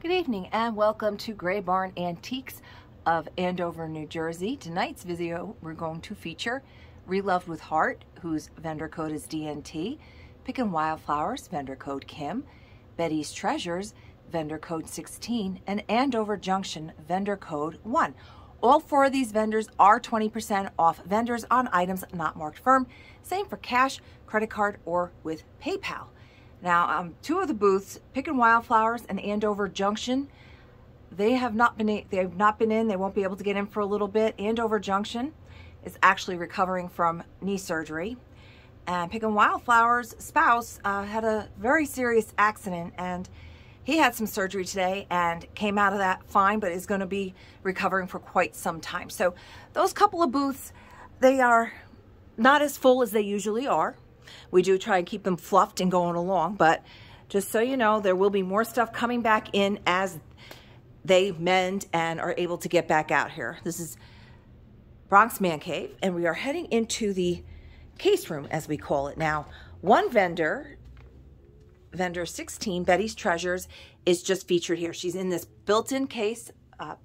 Good evening and welcome to Gray Barn Antiques of Andover, New Jersey. Tonight's video we're going to feature Re-Loved with Hart, whose vendor code is DNT, Pickin Wildflowers, vendor code Kim, Betty's Treasures, vendor code 16, and Andover Junction, vendor code 1. All four of these vendors are 20% off vendors on items not marked firm. Same for cash, credit card, or with PayPal. Now, two of the booths, Pickin Wildflowers and Andover Junction, they have not been in. They won't be able to get in for a little bit. Andover Junction is actually recovering from knee surgery, and Pickin Wildflowers' spouse had a very serious accident, and he had some surgery today and came out of that fine, but is going to be recovering for quite some time. So those couple of booths, they are not as full as they usually are. We do try and keep them fluffed and going along, but just so you know, there will be more stuff coming back in as they mend and are able to get back out here. This is Bronx Man Cave, and we are heading into the case room, as we call it. Now, one vendor 16, Betty's Treasures, is just featured here. She's in this built-in case,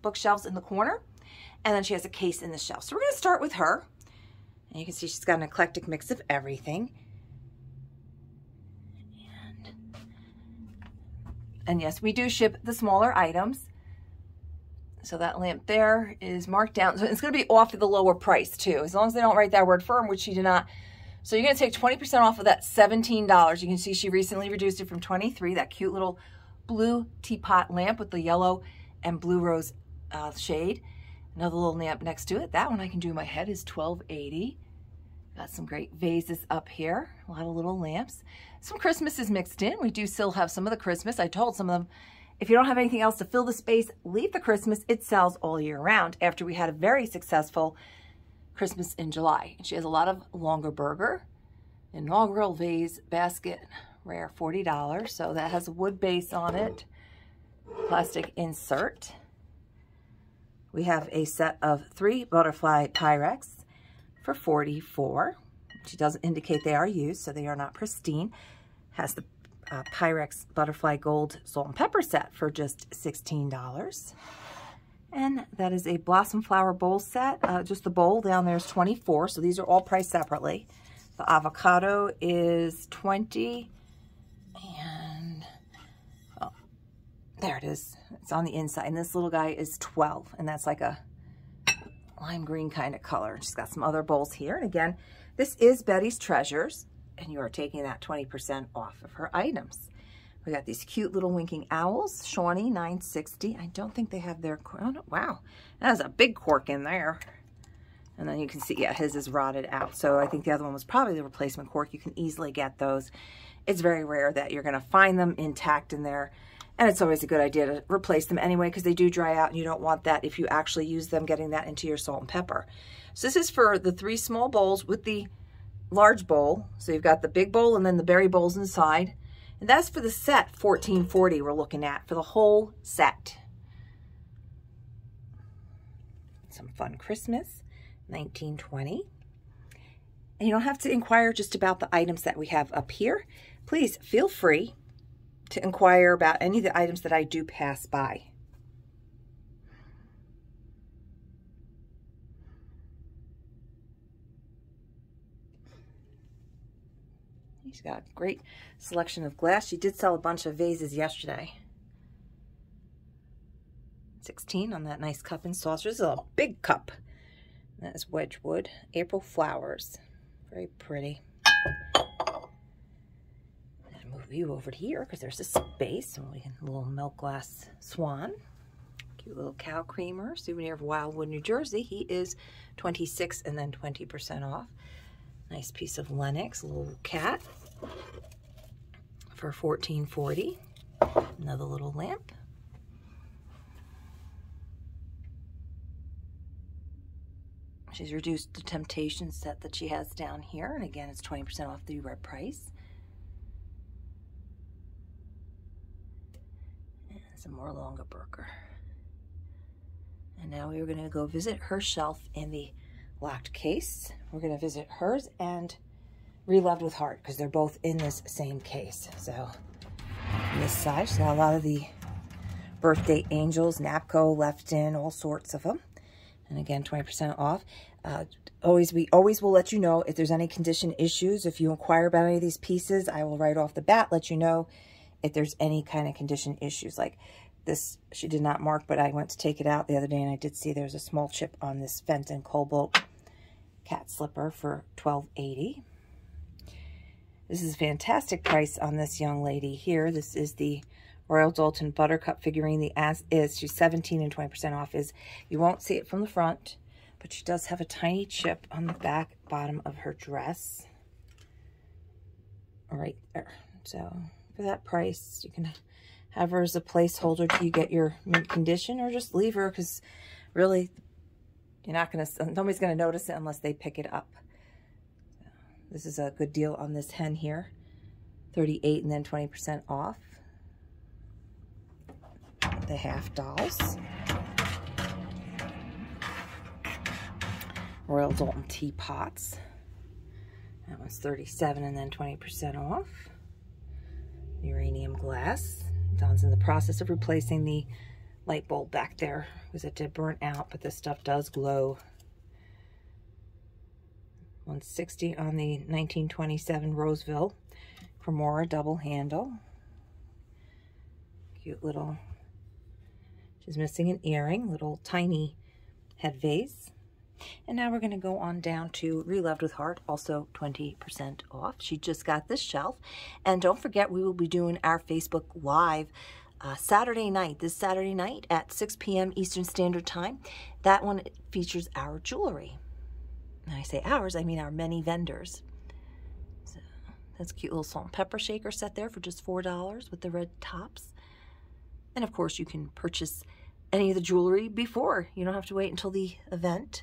bookshelves in the corner, and then she has a case in the shelf. So we're going to start with her, and you can see she's got an eclectic mix of everything. And yes, we do ship the smaller items. So that lamp there is marked down. So it's going to be off of the lower price too, as long as they don't write that word firm, which she did not. So you're going to take 20% off of that $17. You can see she recently reduced it from $23, that cute little blue teapot lamp with the yellow and blue rose shade. Another little lamp next to it. That one I can do in my head is $12.80. Got some great vases up here, a lot of little lamps. Some Christmas is mixed in. We do still have some of the Christmas. I told some of them, if you don't have anything else to fill the space, leave the Christmas. It sells all year round after we had a very successful Christmas in July. And she has a lot of longer burger, inaugural vase basket, rare, $40. So that has a wood base on it, plastic insert. We have a set of 3 butterfly Pyrex for $44. She doesn't indicate they are used, so they are not pristine. Has the Pyrex Butterfly Gold Salt and Pepper set for just $16. And that is a Blossom Flower Bowl set. Just the bowl down there is $24, so these are all priced separately. The avocado is $20, and oh, there it is. It's on the inside, and this little guy is $12, and that's like a lime green kind of color. She's got some other bowls here. And again, this is Betty's Treasures, and you are taking that 20% off of her items. We got these cute little winking owls, Shawnee, $9.60. I don't think they have their, oh no, wow, that has a big cork in there. And then you can see, yeah, his is rotted out. So I think the other one was probably the replacement cork. You can easily get those. It's very rare that you're going to find them intact in there. And it's always a good idea to replace them anyway, because they do dry out, and you don't want that if you actually use them, getting that into your salt and pepper. So this is for the 3 small bowls with the large bowl. So you've got the big bowl and then the berry bowls inside. And that's for the set, $14.40 we're looking at for the whole set. Some fun Christmas, $19.20. And you don't have to inquire just about the items that we have up here. Please feel free to inquire about any of the items that I do pass by. She's got a great selection of glass. She did sell a bunch of vases yesterday. $16 on that nice cup and saucer. This is a big cup. That is Wedgwood. April flowers. Very pretty. Move you over to here because there's a space, and we can a little milk glass swan. Cute little cow creamer, souvenir of Wildwood, New Jersey. He is $26 and then 20% off. Nice piece of Lenox, a little cat for $14.40. Another little lamp. She's reduced the Temptation set that she has down here, and again, it's 20% off the red price. Some more longer burger. And now we are going to go visit her shelf in the locked case. We're going to visit hers and Re-Loved with Hart, because they're both in this same case. So on this side, she's got a lot of the birthday angels, Napco, left in, all sorts of them. And again, 20% off. We always will let you know if there's any condition issues. If you inquire about any of these pieces, I will right off the bat let you know if there's any kind of condition issues. Like this, she did not mark, but I went to take it out the other day and I did see there's a small chip on this Fenton Cobalt cat slipper for $12.80. This is a fantastic price on this young lady here. This is the Royal Dalton Buttercup figurine. The as is, she's 17 and 20% off. You won't see it from the front, but she does have a tiny chip on the back bottom of her dress. Right there. So for that price, you can have her as a placeholder till you get your mint condition, or just leave her, because really nobody's gonna notice it unless they pick it up. So this is a good deal on this hen here. 38 and then 20% off. The half dolls. Royal Dalton teapots. That one's 37 and then 20% off. Uranium glass. Don's in the process of replacing the light bulb back there because it did burn out, but this stuff does glow. 160 on the 1927 Roseville Cremora double handle. Cute little. She's missing an earring, little tiny head vase. And now we're going to go on down to Re-Loved with Hart, also 20% off. She just got this shelf. And don't forget, we will be doing our Facebook Live Saturday night, this Saturday night at 6 p.m. Eastern Standard Time. That one features our jewelry. When I say ours, I mean our many vendors. So that's a cute little salt and pepper shaker set there for just $4 with the red tops. And of course, you can purchase any of the jewelry before. You don't have to wait until the event.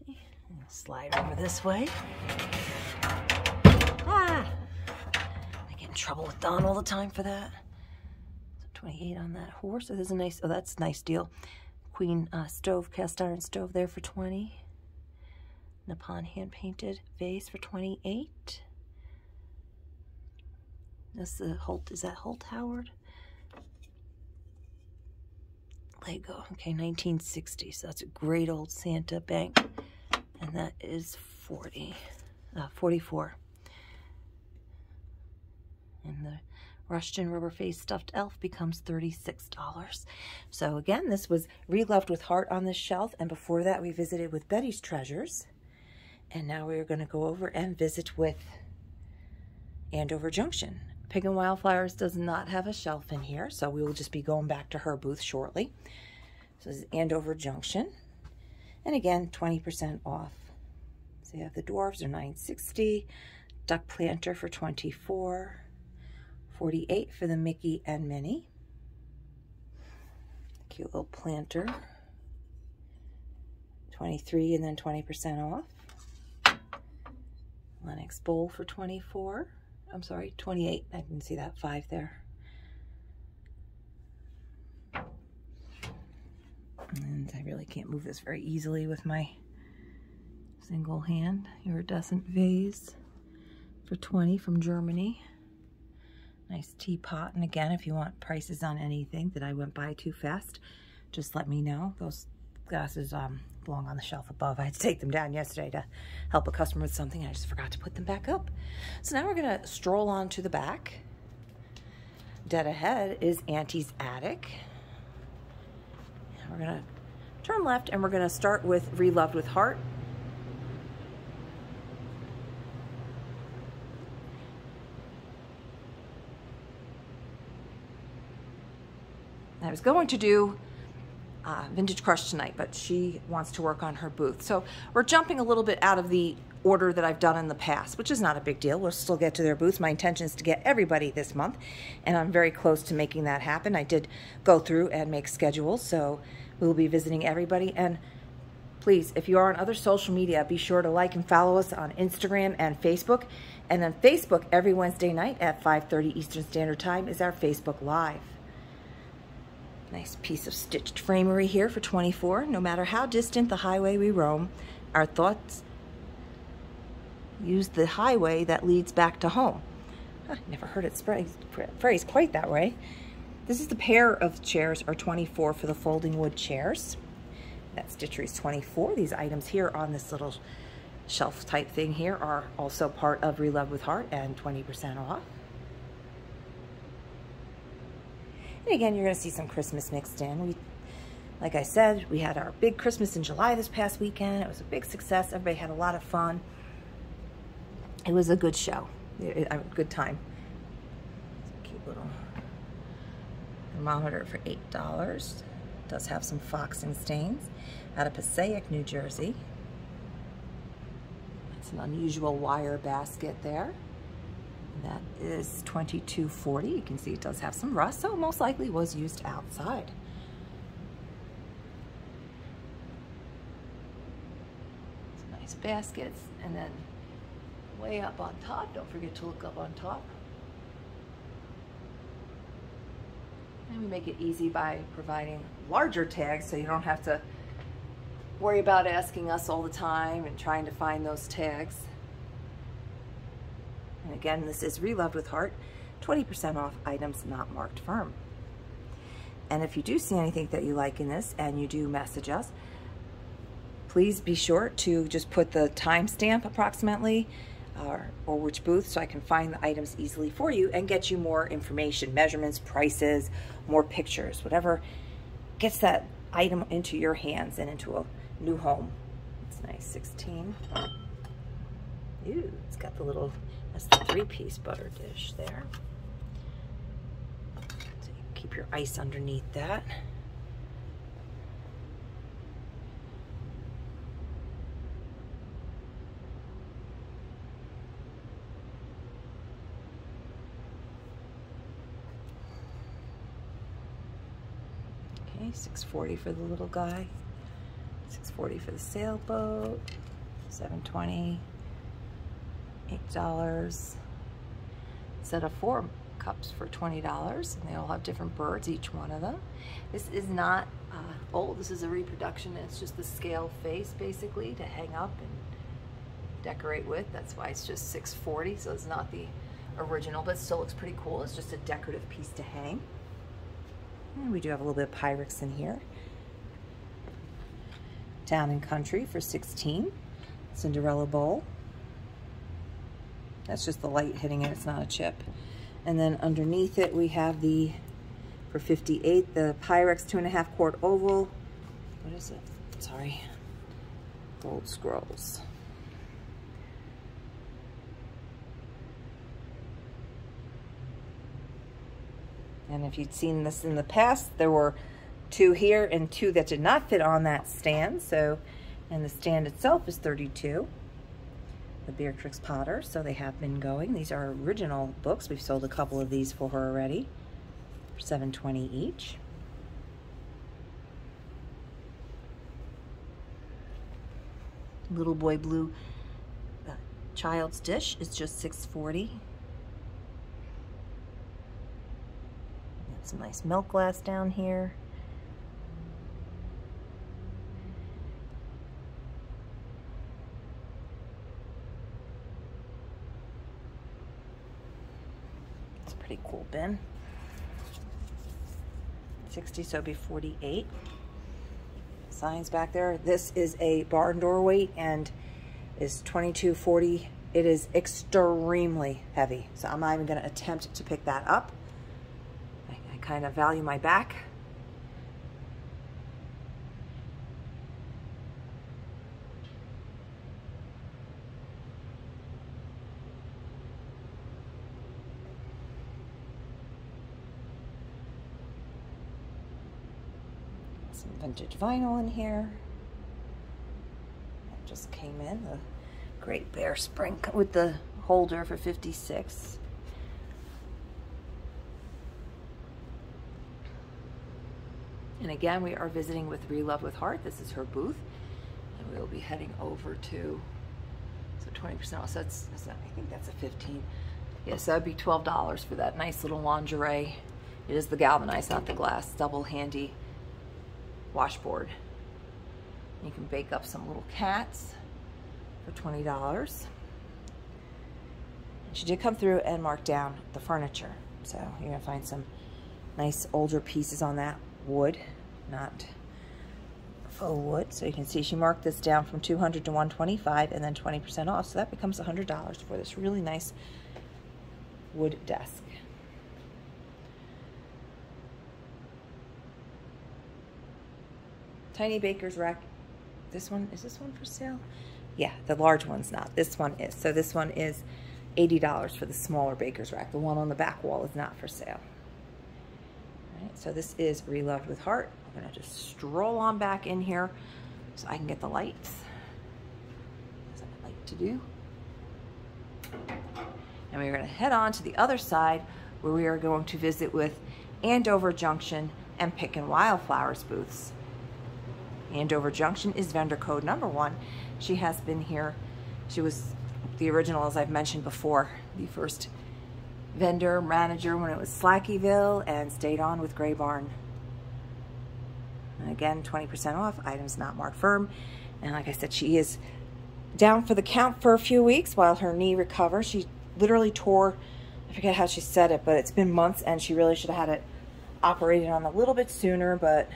I'll slide over this way. I get in trouble with Don all the time for that. So 28 on that horse. So there's a nice, that's a nice deal. Queen stove, cast iron stove there for 20. Nippon hand painted vase for 28. That's the Holt, is that Holt Howard? Lego, okay, 1960, so that's a great old Santa bank, and that is 44. And the Rushton rubber face stuffed elf becomes $36. So again, this was Re-Loved with Hart on this shelf, and before that we visited with Betty's Treasures, and now we're going to go over and visit with Andover Junction. Pickin Wildflowers does not have a shelf in here, so we will just be going back to her booth shortly. So this is Andover Junction. And again, 20% off. So you have the dwarves are $9.60, duck planter for $24, $48 for the Mickey and Minnie. Cute little planter. $23 and then 20% off. Lennox bowl for $24. I'm sorry, 28. I didn't see that 5 there. And I really can't move this very easily with my single hand. Iridescent vase for 20 from Germany. Nice teapot. And again, if you want prices on anything that I went by too fast, just let me know. Those glasses belong on the shelf above. I had to take them down yesterday to help a customer with something. I just forgot to put them back up. So now we're going to stroll on to the back. Dead ahead is Auntie's Attic. And we're going to turn left and we're going to start with Re-Loved with Hart. I was going to do Vintage Crush tonight, but she wants to work on her booth. So we're jumping a little bit out of the order that I've done in the past, which is not a big deal. We'll still get to their booths. My intention is to get everybody this month, and I'm very close to making that happen. I did go through and make schedules, so we will be visiting everybody. And please, if you are on other social media, be sure to like and follow us on Instagram and Facebook. And then Facebook, every Wednesday night at 5:30 Eastern Standard Time is our Facebook Live. Nice piece of stitched framery here for $24. No matter how distant the highway we roam, our thoughts use the highway that leads back to home. I never heard it phrased quite that way. This is the pair of chairs are $24 for the folding wood chairs. That stitchery is $24. These items here on this little shelf type thing here are also part of Re-Loved with Hart and 20% off. And again, you're going to see some Christmas mixed in. Like I said, we had our big Christmas in July this past weekend. It was a big success. Everybody had a lot of fun. It was a good show, a good time. Cute little thermometer for $8. It does have some foxing stains. Out of Passaic, New Jersey. It's an unusual wire basket there. That is $22.40. You can see it does have some rust, so it most likely was used outside. Some nice baskets, and then way up on top, don't forget to look up on top. And we make it easy by providing larger tags so you don't have to worry about asking us all the time and trying to find those tags. And again, this is Re-Loved with Hart, 20% off items not marked firm. And if you do see anything that you like in this and you do message us, please be sure to just put the timestamp approximately or which booth so I can find the items easily for you and get you more information, measurements, prices, more pictures, whatever gets that item into your hands and into a new home. It's nice, 16. Ooh, it's got the little, that's the 3-piece butter dish there. So you can keep your ice underneath that. Okay, $6.40 for the little guy. $6.40 for the sailboat. $7.20. $8. Set of 4 cups for $20, and they all have different birds, each one of them. This is not old. This is a reproduction. It's just the scale face basically to hang up and decorate with. That's why it's just $6.40. So it's not the original, but it still looks pretty cool. It's just a decorative piece to hang. And we do have a little bit of Pyrex in here. Town and Country for $16. Cinderella bowl. That's just the light hitting it, it's not a chip. And then underneath it we have the, for $58, the Pyrex 2.5 quart oval. What is it? Sorry. Gold scrolls. And if you'd seen this in the past, there were 2 here and 2 that did not fit on that stand. So, and the stand itself is $32. The Beatrix Potter, so they have been going. These are original books. We've sold a couple of these for her already for $7.20 each. Little Boy Blue Child's Dish is just $6.40. Some nice milk glass down here. It's a pretty cool bin. 60, so it'd be 48. Signs back there. This is a barn door weight and is $22.40. It is extremely heavy, so I'm not even going to attempt to pick that up. I kind of value my back. Some vintage vinyl in here. That just came in. The Great Bear Spring with the holder for $56. And again, we are visiting with Re-Loved with Hart. This is her booth. And we'll be heading over to, so 20% off, so that's I think that's a 15. Yes, that would be $12 for that nice little lingerie. It is the galvanized, not the glass, double handy washboard. You can bake up some little cats for $20. And she did come through and mark down the furniture. So you're gonna find some Nice older pieces on that wood, not faux wood. So you can see she marked this down from $200 to $125 and then 20% off. So that becomes $100 for this really nice wood desk. Tiny baker's rack. This one, is this one for sale? Yeah, the large one's not. This one is. So this one is $80 for the smaller baker's rack. The one on the back wall is not for sale. All right, so this is Re-Loved with Hart. I'm gonna just stroll on back in here so I can get the lights, as I like to do. And we're gonna head on to the other side where we are going to visit with Andover Junction and Pickin Wildflowers booths. Andover Junction is vendor code number 1. She has been here. She was the original, as I've mentioned before, the first vendor manager when it was Slackyville, and stayed on with Gray Barn. And again, 20% off, items not marked firm. And like I said, she is down for the count for a few weeks while her knee recovers. She literally tore, I forget how she said it, but it's been months, and she really should have had it operated on a little bit sooner, but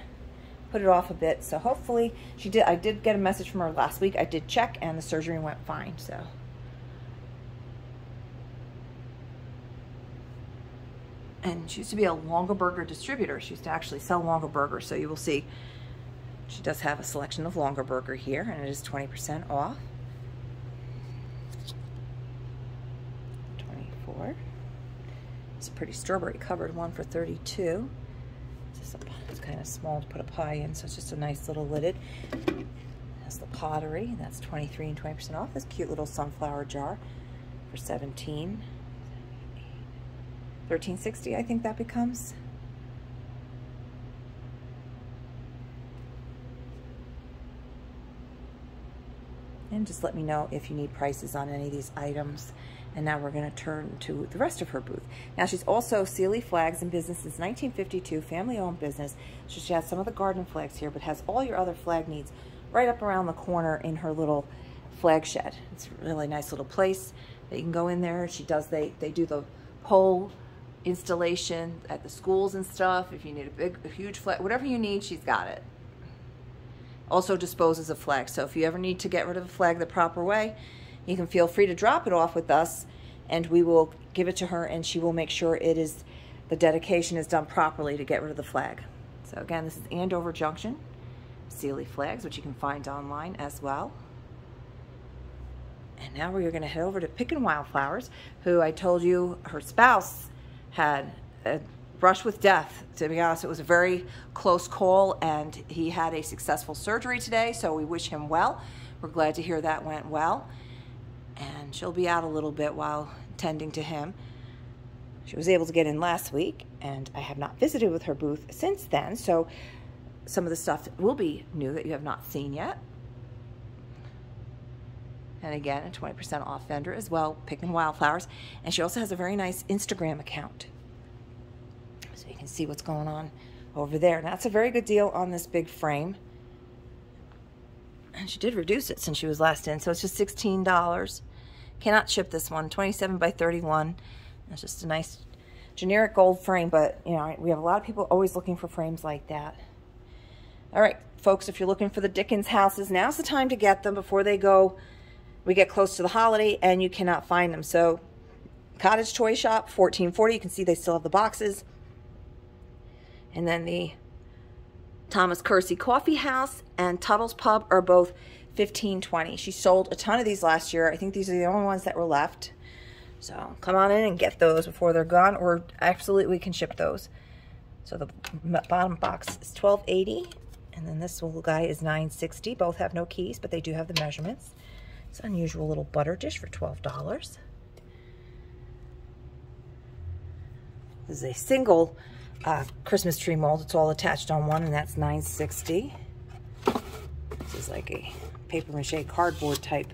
put it off a bit. So hopefully she did. I did get a message from her last week. I did check and the surgery went fine. So and she used to be a Longaberger distributor. She used to actually sell Longaberger. So you will see she does have a selection of Longaberger here, and it is 20% off. 24. It's a pretty strawberry covered one for 32. It's kind of small to put a pie in, so it's just a nice little lidded. That's the Pottery. That's 23 and 20% off. This cute little sunflower jar for 17. $13.60, I think that becomes. And just let me know if you need prices on any of these items. And now we're going to turn to the rest of her booth. Now she's also Sealy Flags in business since 1952, family-owned business. So she has some of the garden flags here, but has all your other flag needs right up around the corner in her little flag shed. It's a really nice little place that you can go in there. She does, they do the pole installation at the schools and stuff. If you need a huge flag, whatever you need, she's got it. Also disposes of flags. So if you ever need to get rid of a flag the proper way, you can feel free to drop it off with us, and we will give it to her, and she will make sure it is, the dedication is done properly to get rid of the flag. So again, this is Andover Junction, Sealy Flags, which you can find online as well. And now we're going to head over to Pickin Wildflowers, who I told you her spouse had a brush with death. To be honest, it was a very close call, and he had a successful surgery today, so we wish him well. We're glad to hear that went well. And she'll be out a little bit while tending to him. She was able to get in last week, and I have not visited with her booth since then, so some of the stuff will be new that you have not seen yet. And again, a 20% off vendor as well, Pickin Wildflowers. And she also has a very nice Instagram account, so you can see what's going on over there. And that's a very good deal on this big frame. And she did reduce it since she was last in, so it's just $16. Cannot ship this one, 27 by 31. It's just a nice generic gold frame, but you know, we have a lot of people always looking for frames like that. All right, folks, if you're looking for the Dickens houses, now's the time to get them before they go. We get close to the holiday and you cannot find them. So Cottage Toy Shop, $14.40. You can see they still have the boxes. And then the Thomas Kersey Coffee House and Tuttle's Pub are both $15.20. She sold a ton of these last year. I think these are the only ones that were left. So come on in and get those before they're gone, or absolutely can ship those. So the bottom box is $12.80, and then this little guy is $9.60. Both have no keys, but they do have the measurements. It's an unusual little butter dish for $12. This is a single Christmas tree mold. It's all attached on one, and that's $9.60. This is like a paper mache cardboard type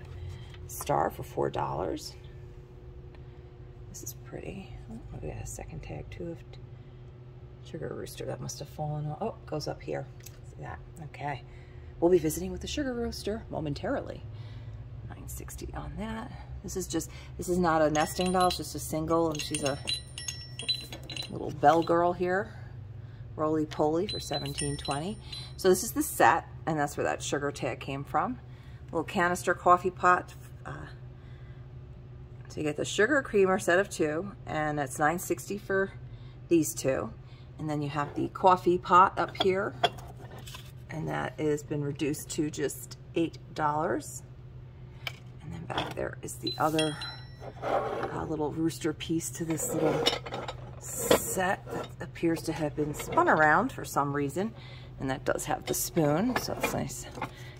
star for $4. This is pretty. Oh, we got a second tag too. Sugar Rooster, that must have fallen off. Oh, it goes up here. See that? Okay. We'll be visiting with the Sugar Rooster momentarily. $9.60 on that. This is not a nesting doll, it's just a single, and she's a little bell girl here. roly-poly for $17.20. So this is the set, and that's where that sugar tag came from. Little canister coffee pot. So you get the sugar creamer set of 2, and it's $9.60 for these 2. And then you have the coffee pot up here, and that has been reduced to just $8. And then back there is the other little rooster piece to this little set that appears to have been spun around for some reason. And that does have the spoon, so it's nice.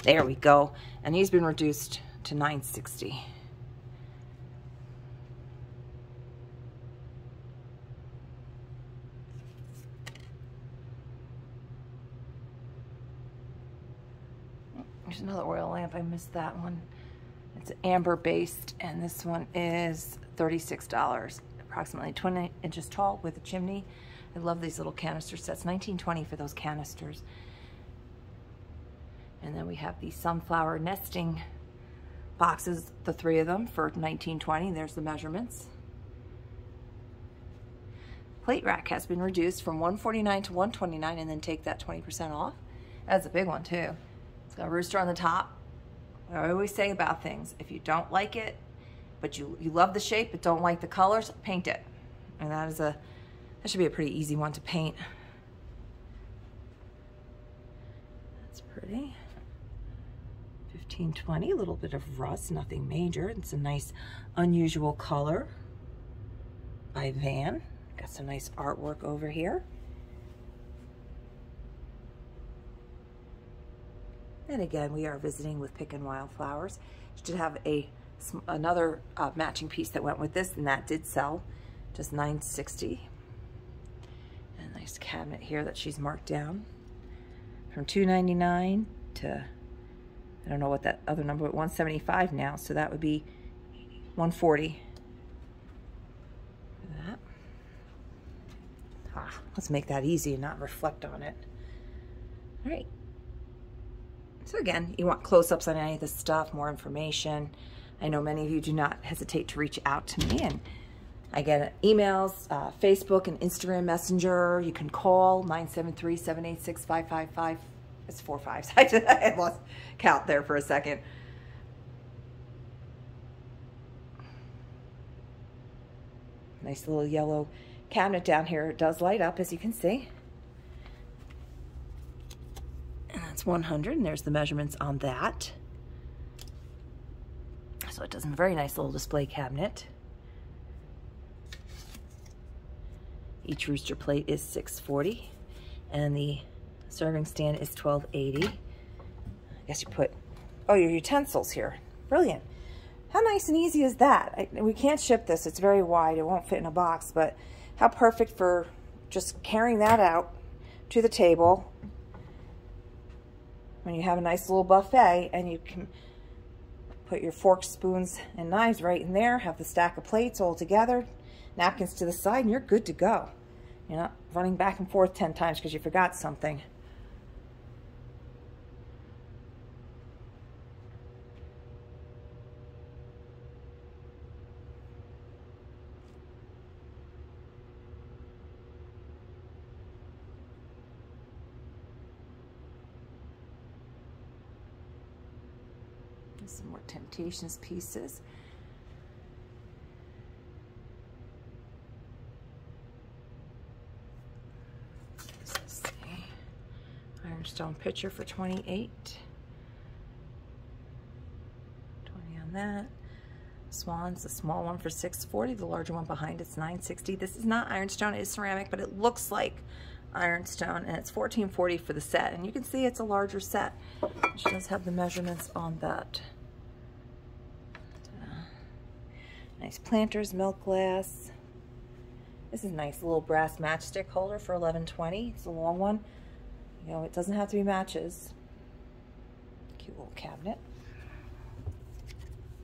There we go. And he's been reduced to $9.60. There's another oil lamp. I missed that one. It's amber based, and this one is $36, approximately 20 inches tall with a chimney. I love these little canister sets. $19.20 for those canisters. And then we have the sunflower nesting boxes, the 3 of them, for $19.20. There's the measurements. Plate rack has been reduced from $149 to $129, and then take that 20% off. That's a big one too. It's got a rooster on the top. I always say about things, if you don't like it, but you love the shape but don't like the colors, paint it. And that should be a pretty easy one to paint. That's pretty. $15.20, a little bit of rust, nothing major. It's a nice unusual color by Van. Got some nice artwork over here. And again, we are visiting with Pickin Wildflowers. Should have another matching piece that went with this, and that did sell, just $9.60. And a nice cabinet here that she's marked down from $2.99 to, I don't know what that other number, but $175 now, so that would be $140. That. Let's make that easy and not reflect on it. All right. So again, you want close-ups on any of this stuff, more information. I know many of you do not hesitate to reach out to me, and I get emails, Facebook and Instagram Messenger. You can call 973-786-555. It's 4 5s. I lost count there for a second. Nice little yellow cabinet down here. It does light up, as you can see. And that's 100, and there's the measurements on that. So it does a very nice little display cabinet. Each rooster plate is $6.40, and the serving stand is $12.80. I guess you put, oh, your utensils here. Brilliant. How nice and easy is that? We can't ship this. It's very wide. It won't fit in a box, but how perfect for just carrying that out to the table when you have a nice little buffet, and you can put your forks, spoons, and knives right in there, have the stack of plates all together, napkins to the side, and you're good to go. You're not running back and forth 10 times because you forgot something. Some more Temptations pieces. Let's see. Ironstone pitcher for $28. $20 on that. Swans, the small one for $6.40. The larger one behind it's $9.60. This is not ironstone, it is ceramic, but it looks like ironstone, and it's $14.40 for the set. And you can see it's a larger set. She does have the measurements on that. Nice planters, milk glass. This is a nice little brass matchstick holder for $11.20. It's a long one. You know, it doesn't have to be matches. Cute little cabinet.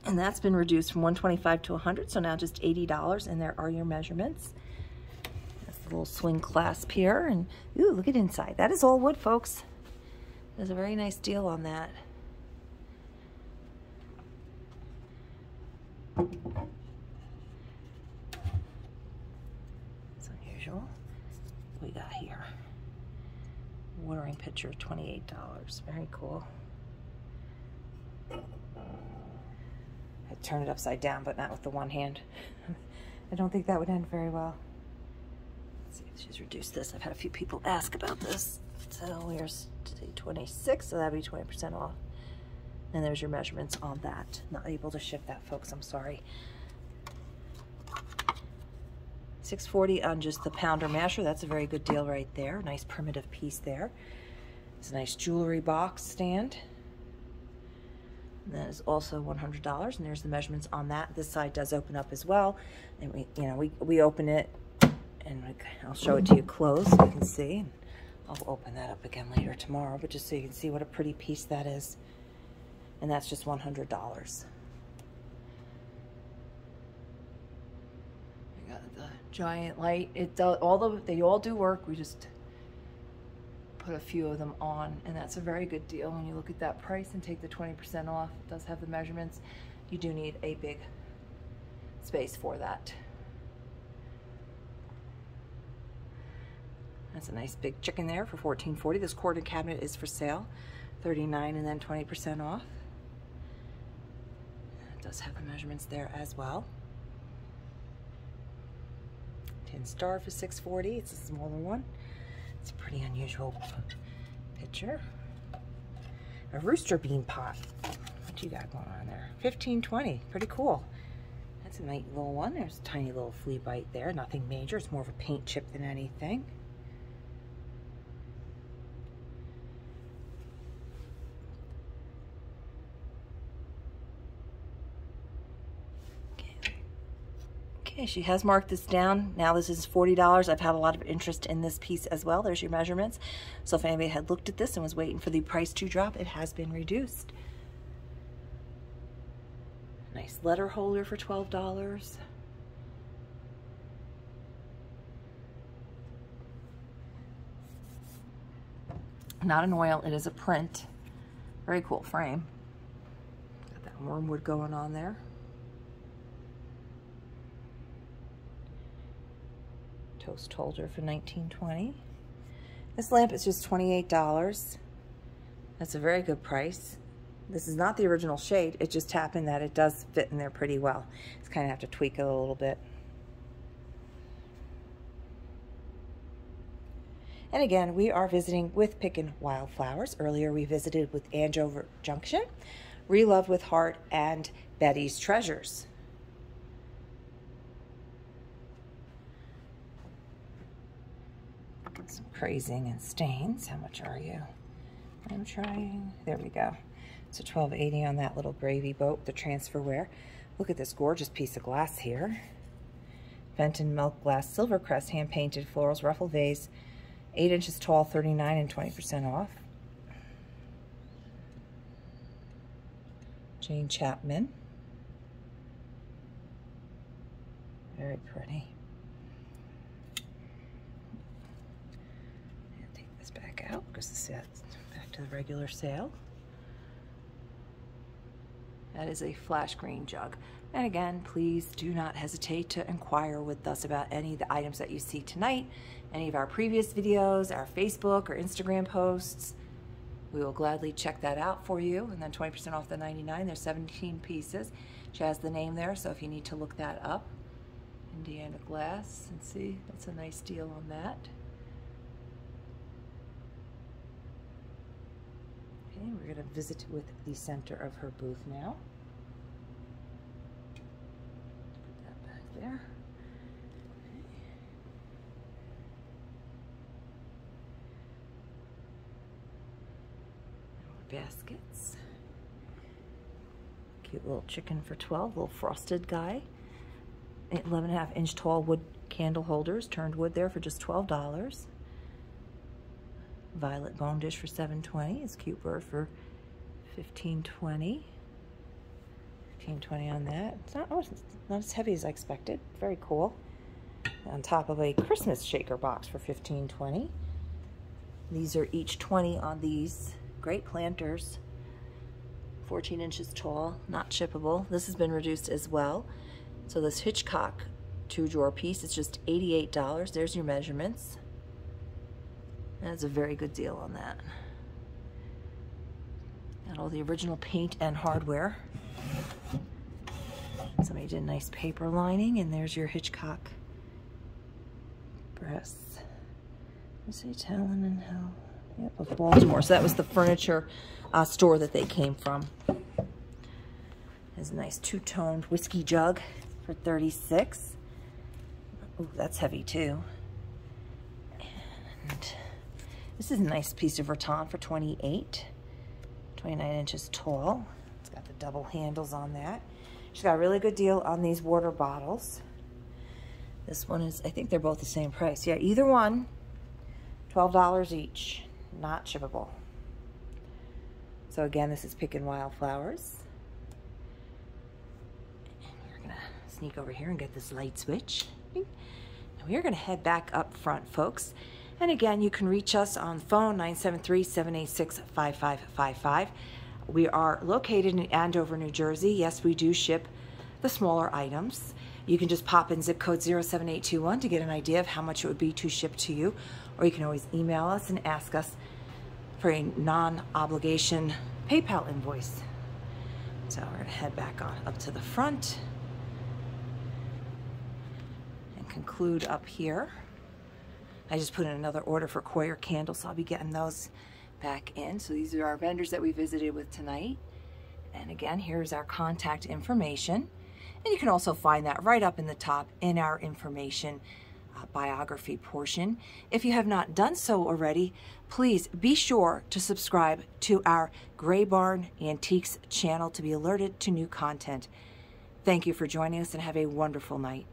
And that's been reduced from $125 to $100, so now just $80, and there are your measurements. That's the little swing clasp here, and ooh, look at inside. That is all wood, folks. There's a very nice deal on that. It's unusual. What we got here? Watering pitcher, $28. Very cool. I'd turn it upside down, but not with the one hand. I don't think that would end very well. Let's see if she's reduced this. I've had a few people ask about this. So here's 26, so that'd be 20% off. And there's your measurements on that. Not able to ship that, folks, I'm sorry. $6.40 on just the pounder masher. That's a very good deal right there. Nice primitive piece there. It's a nice jewelry box stand. And that is also $100, and there's the measurements on that. This side does open up as well, and we open it, and I'll show it to you close so you can see. I'll open that up again later tomorrow, but just so you can see what a pretty piece that is. And that's just $100. We got the giant light. It does they all do work. We just put a few of them on, and that's a very good deal. When you look at that price and take the 20% off, it does have the measurements. You do need a big space for that. That's a nice big chicken there for $14.40. This quarter cabinet is for sale, $39, and then 20% off. It does have the measurements there as well. Tin star for $6.40. It's a smaller one. It's a pretty unusual picture. A rooster bean pot. What you got going on there? $15.20. Pretty cool. That's a neat little one. There's a tiny little flea bite there. Nothing major. It's more of a paint chip than anything. She has marked this down. Now this is $40. I've had a lot of interest in this piece as well. There's your measurements. So if anybody had looked at this and was waiting for the price to drop, it has been reduced. Nice letter holder for $12. Not an oil, it is a print. Very cool frame. Got that wormwood going on there. Toast holder for $19.20. This lamp is just $28. That's a very good price. This is not the original shade. It just happened that it does fit in there pretty well. Just kind of have to tweak it a little bit. And again, we are visiting with Pickin Wildflowers. Earlier we visited with Andover Junction, Re-Loved with Hart, and Betty's Treasures. Some crazing and stains. How much are you? I'm trying. There we go. So $12.80 on that little gravy boat, the transferware. Look at this gorgeous piece of glass here. Benton milk glass silver crest, hand painted florals, ruffle vase, 8 inches tall, $39 and 20% off. Jane Chapman. Very pretty. Out because this is back to the regular sale. That is a flash green jug. And again, please do not hesitate to inquire with us about any of the items that you see tonight, any of our previous videos, our Facebook or Instagram posts. We will gladly check that out for you. And then 20% off the $99. There's 17 pieces. She has the name there, so if you need to look that up. Indiana glass, and see, that's a nice deal on that. We're going to visit with the center of her booth now. Put that back there. Okay. Baskets. Cute little chicken for $12, little frosted guy. 11.5 inch tall wood candle holders, turned wood there for just $12. Violet bone dish for $7.20. It's cute bird for $15.20. $15.20 on that. It's not as heavy as I expected. Very cool. On top of a Christmas shaker box for $15.20. These are each $20 on these great planters. 14 inches tall, not shippable. This has been reduced as well. So this Hitchcock 2-drawer piece is just $88. There's your measurements. That's a very good deal on that. Got all the original paint and hardware. Somebody did a nice paper lining, and there's your Hitchcock breasts. Let's see, Talon and Hell. Yep, of Baltimore. So that was the furniture store that they came from. There's a nice two-toned whiskey jug for $36. Ooh, that's heavy too. And this is a nice piece of rattan for $28. 29 inches tall. It's got the double handles on that. She's got a really good deal on these water bottles. This one is, I think they're both the same price. Yeah, either one, $12 each. Not shippable. So again, this is Pickin Wildflowers. And we're gonna sneak over here and get this light switch. And we're gonna head back up front, folks. And again, you can reach us on the phone, 973-786-5555. We are located in Andover, New Jersey. Yes, we do ship the smaller items. You can just pop in zip code 07821 to get an idea of how much it would be to ship to you. Or you can always email us and ask us for a non-obligation PayPal invoice. So we're gonna head back on up to the front and conclude up here. I just put in another order for Coir candles, so I'll be getting those back in. So these are our vendors that we visited with tonight. And again, here's our contact information. And you can also find that right up in the top in our information biography portion. If you have not done so already, please be sure to subscribe to our Gray Barn Antiques channel to be alerted to new content. Thank you for joining us and have a wonderful night.